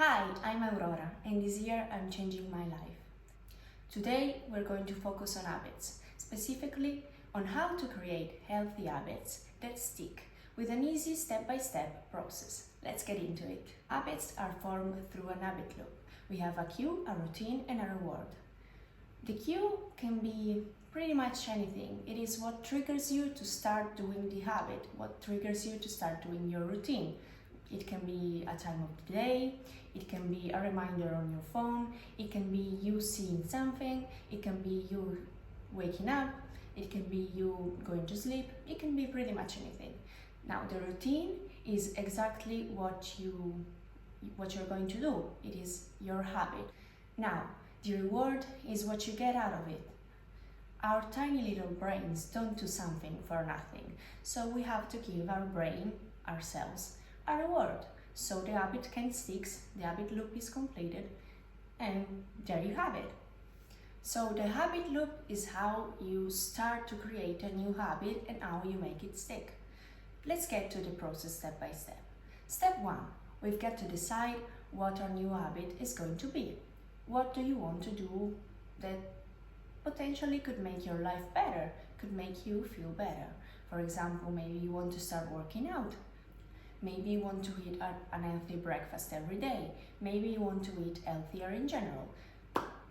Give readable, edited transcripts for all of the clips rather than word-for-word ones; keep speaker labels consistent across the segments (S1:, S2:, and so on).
S1: Hi, I'm Aurora, and this year I'm changing my life. Today we're going to focus on habits, specifically on how to create healthy habits that stick with an easy step-by-step process. Let's get into it. Habits are formed through an habit loop. We have a cue, a routine, and a reward. The cue can be pretty much anything. It is what triggers you to start doing the habit, what triggers you to start doing your routine. It can be a time of the day, it can be a reminder on your phone, it can be you seeing something, it can be you waking up, it can be you going to sleep, it can be pretty much anything. Now the routine is exactly what you're going to do. It is your habit. Now the reward is what you get out of it. Our tiny little brains don't do something for nothing, so we have to give our brain, ourselves, a reward. So the habit can stick, the habit loop is completed, and there you have it. So the habit loop is how you start to create a new habit and how you make it stick. Let's get to the process step by step. Step 1. We've got to decide what our new habit is going to be. What do you want to do that potentially could make your life better, could make you feel better? For example, maybe you want to start working out. Maybe you want to eat an healthy breakfast every day. Maybe you want to eat healthier in general.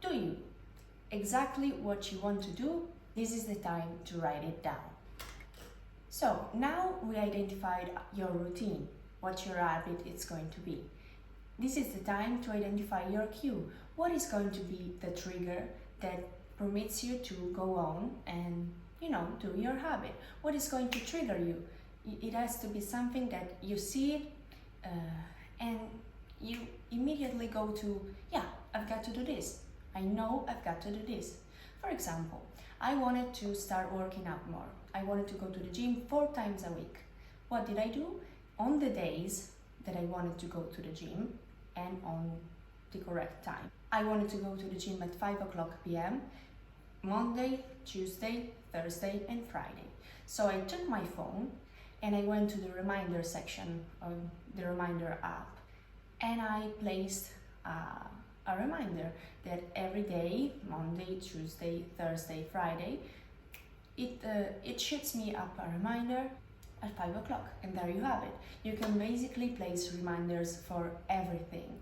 S1: Do you? Exactly what you want to do, this is the time to write it down. So now we identified your routine, what your habit is going to be. This is the time to identify your cue. What is going to be the trigger that permits you to go on and, do your habit? What is going to trigger you? It has to be something that you see it and you immediately go to, yeah, I've got to do this. I know I've got to do this. For example, I wanted to start working out more. I wanted to go to the gym 4 times a week. What did I do? On the days that I wanted to go to the gym and on the correct time. I wanted to go to the gym at 5 o'clock p.m. Monday, Tuesday, Thursday, and Friday. So I took my phone and I went to the reminder section of the reminder app and I placed a reminder that every day, Monday, Tuesday, Thursday, Friday, it shoots me up a reminder at 5 o'clock, and there you have it. You can basically place reminders for everything.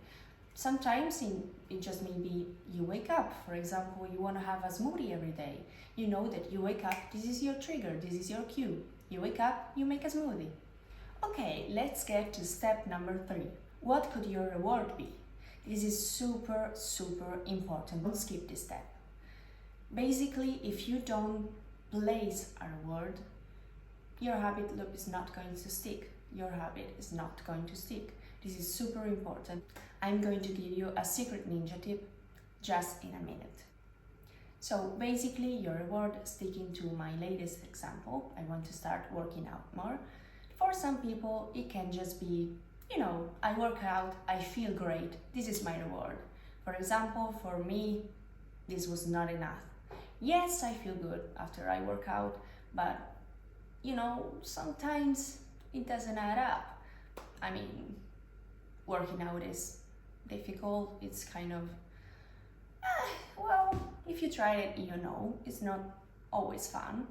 S1: Sometimes it just may be you wake up. For example, you want to have a smoothie every day. You know that you wake up, this is your trigger, this is your cue. You wake up, you make a smoothie. Okay, let's get to step number 3. What could your reward be? This is super, super important. Don't skip this step. Basically, if you don't place a reward, your habit loop is not going to stick. Your habit is not going to stick. This is super important. I'm going to give you a secret ninja tip just in a minute. So basically, your reward, sticking to my latest example, I want to start working out more. For some people, it can just be, I work out, I feel great, this is my reward. For example, for me, this was not enough. Yes, I feel good after I work out, but, sometimes it doesn't add up. I mean, working out is difficult, it's kind of, if you try it, it's not always fun.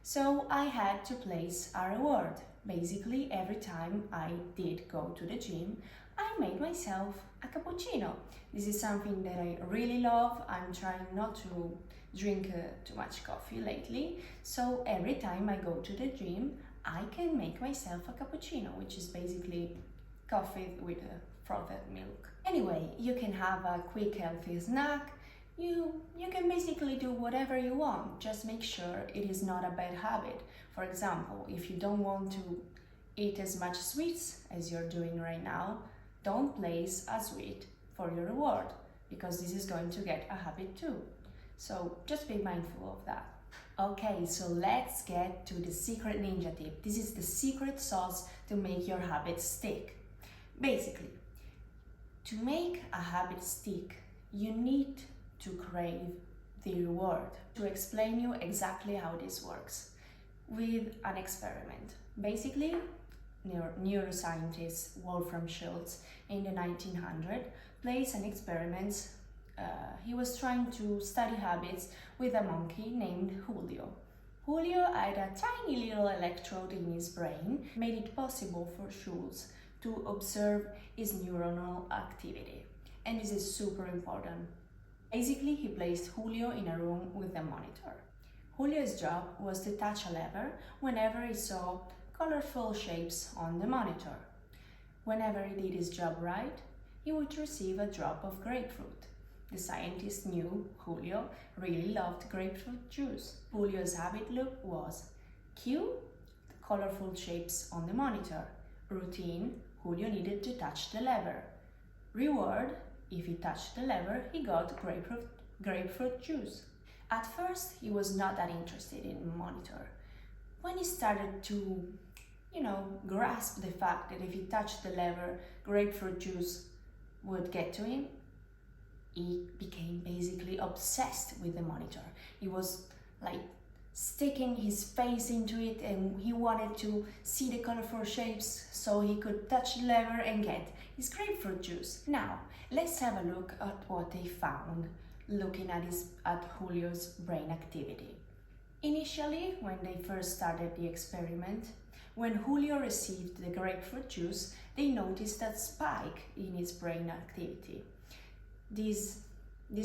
S1: So I had to place a reward. Basically, every time I did go to the gym, I made myself a cappuccino. This is something that I really love. I'm trying not to drink too much coffee lately. So every time I go to the gym, I can make myself a cappuccino, which is basically coffee with frothed milk. Anyway, you can have a quick healthy snack. You can basically do whatever you want, just make sure it is not a bad habit. For example, if you don't want to eat as much sweets as you're doing right now, don't place a sweet for your reward, because this is going to get a habit too. So just be mindful of that. Okay, so let's get to the secret ninja tip. This is the secret sauce to make your habits stick. Basically, to make a habit stick, you need to crave the reward. To explain you exactly how this works with an experiment. Basically, neuroscientist Wolfram Schultz in the 1900s placed an experiment. He was trying to study habits with a monkey named Julio. Julio had a tiny little electrode in his brain, made it possible for Schultz to observe his neuronal activity. And this is super important. Basically, he placed Julio in a room with a monitor. Julio's job was to touch a lever whenever he saw colorful shapes on the monitor. Whenever he did his job right, he would receive a drop of grapefruit. The scientist knew Julio really loved grapefruit juice. Julio's habit loop was cue, colorful shapes on the monitor. Routine, Julio needed to touch the lever. Reward, if he touched the lever, he got grapefruit juice. At first, he was not that interested in the monitor. When he started to, grasp the fact that if he touched the lever, grapefruit juice would get to him, he became basically obsessed with the monitor. He was like sticking his face into it, and he wanted to see the colorful shapes so he could touch the lever and get his grapefruit juice. Now, let's have a look at what they found looking at Julio's brain activity. Initially, when they first started the experiment, when Julio received the grapefruit juice, they noticed a spike in his brain activity. This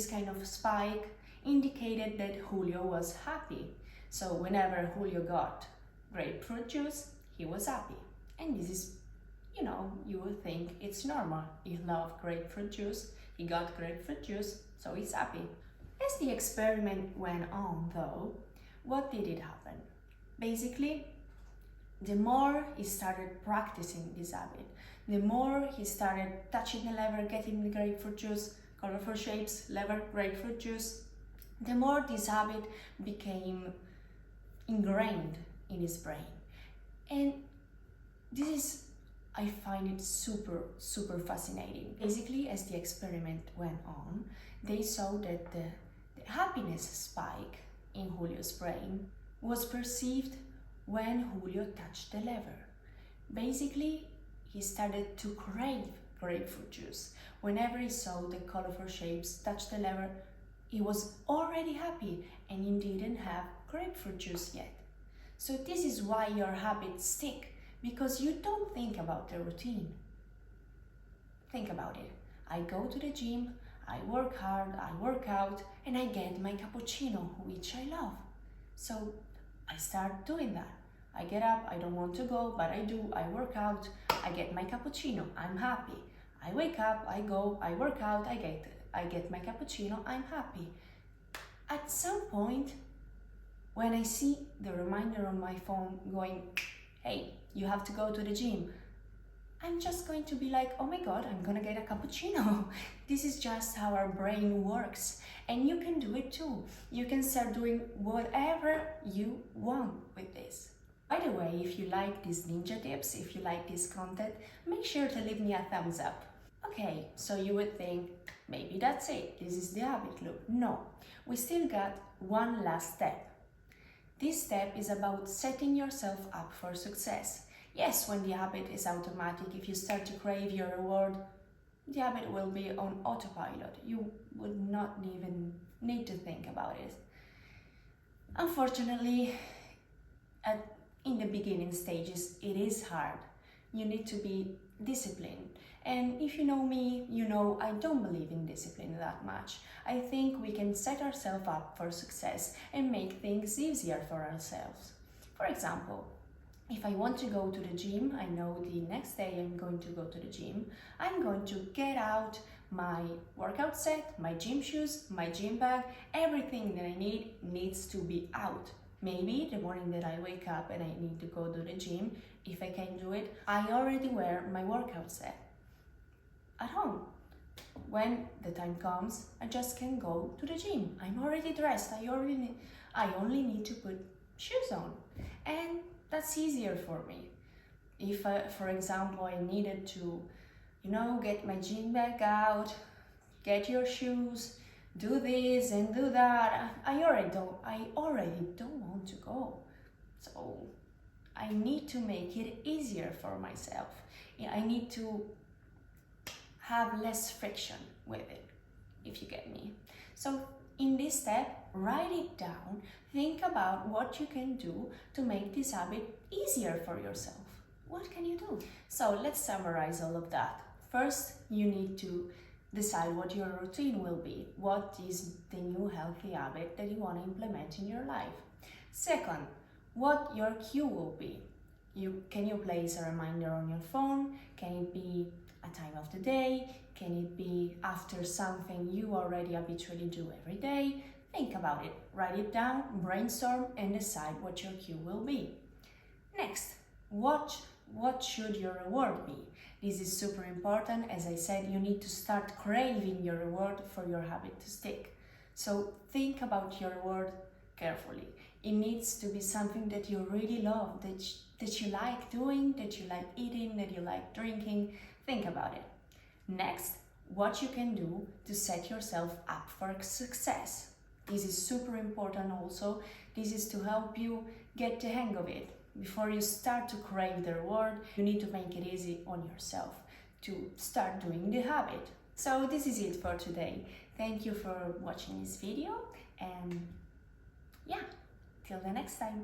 S1: kind of spike indicated that Julio was happy. So whenever Julio got grapefruit juice, he was happy. And this is, you would think it's normal. He loved grapefruit juice, he got grapefruit juice, so he's happy. As the experiment went on though, what did it happen? Basically, the more he started practicing this habit, the more he started touching the lever, getting the grapefruit juice, colorful shapes, lever, grapefruit juice, the more this habit became ingrained in his brain. And this is, I find it super, super fascinating. Basically, as the experiment went on, they saw that the happiness spike in Julio's brain was perceived when Julio touched the lever. Basically, he started to crave grapefruit juice. Whenever he saw the colorful shapes touch the lever, he was already happy and he didn't have grapefruit juice yet. So this is why your habits stick, because you don't think about the routine. Think about it. I go to the gym, I work hard, I work out, and I get my cappuccino, which I love. So I start doing that. I get up, I don't want to go, but I do, I work out, I get my cappuccino, I'm happy. I wake up, I go, I work out, I get my cappuccino, I'm happy. At some point, when I see the reminder on my phone going, hey, you have to go to the gym, I'm just going to be like, oh my God, I'm gonna get a cappuccino. This is just how our brain works. And you can do it too. You can start doing whatever you want with this. By the way, if you like these ninja tips, if you like this content, make sure to leave me a thumbs up. Okay, so you would think, maybe that's it, this is the habit loop. No, we still got one last step. This step is about setting yourself up for success. Yes, when the habit is automatic, if you start to crave your reward, the habit will be on autopilot. You would not even need to think about it. Unfortunately, in the beginning stages, it is hard. You need to be disciplined. And if you know me, you know I don't believe in discipline that much. I think we can set ourselves up for success and make things easier for ourselves. For example, if I want to go to the gym, I know the next day I'm going to go to the gym, I'm going to get out my workout set, my gym shoes, my gym bag, everything that I need needs to be out. Maybe the morning that I wake up and I need to go to the gym, if I can do it, I already wear my workout set at home. When the time comes, I just can go to the gym. I'm already dressed. I only need to put shoes on. And that's easier for me. If, for example, I needed to, get my gym bag out, get your shoes, do this and do that, I already don't want to go. So I need to make it easier for myself. I need to have less friction with it, if you get me. So in this step, write it down, think about what you can do to make this habit easier for yourself. What can you do? So let's summarize all of that. First, you need to decide what your routine will be. What is the new healthy habit that you want to implement in your life? Second, what your cue will be. Can you place a reminder on your phone? Can it be a time of the day? Can it be after something you already habitually do every day? Think about it, write it down, brainstorm, and decide what your cue will be. Next, what should your reward be? This is super important. As I said, you need to start craving your reward for your habit to stick. So think about your reward carefully. It needs to be something that you really love, that you like doing, that you like eating, that you like drinking. Think about it. Next, what you can do to set yourself up for success. This is super important also. This is to help you get the hang of it. Before you start to crave the reward, you need to make it easy on yourself to start doing the habit. So this is it for today. Thank you for watching this video, and yeah, till the next time.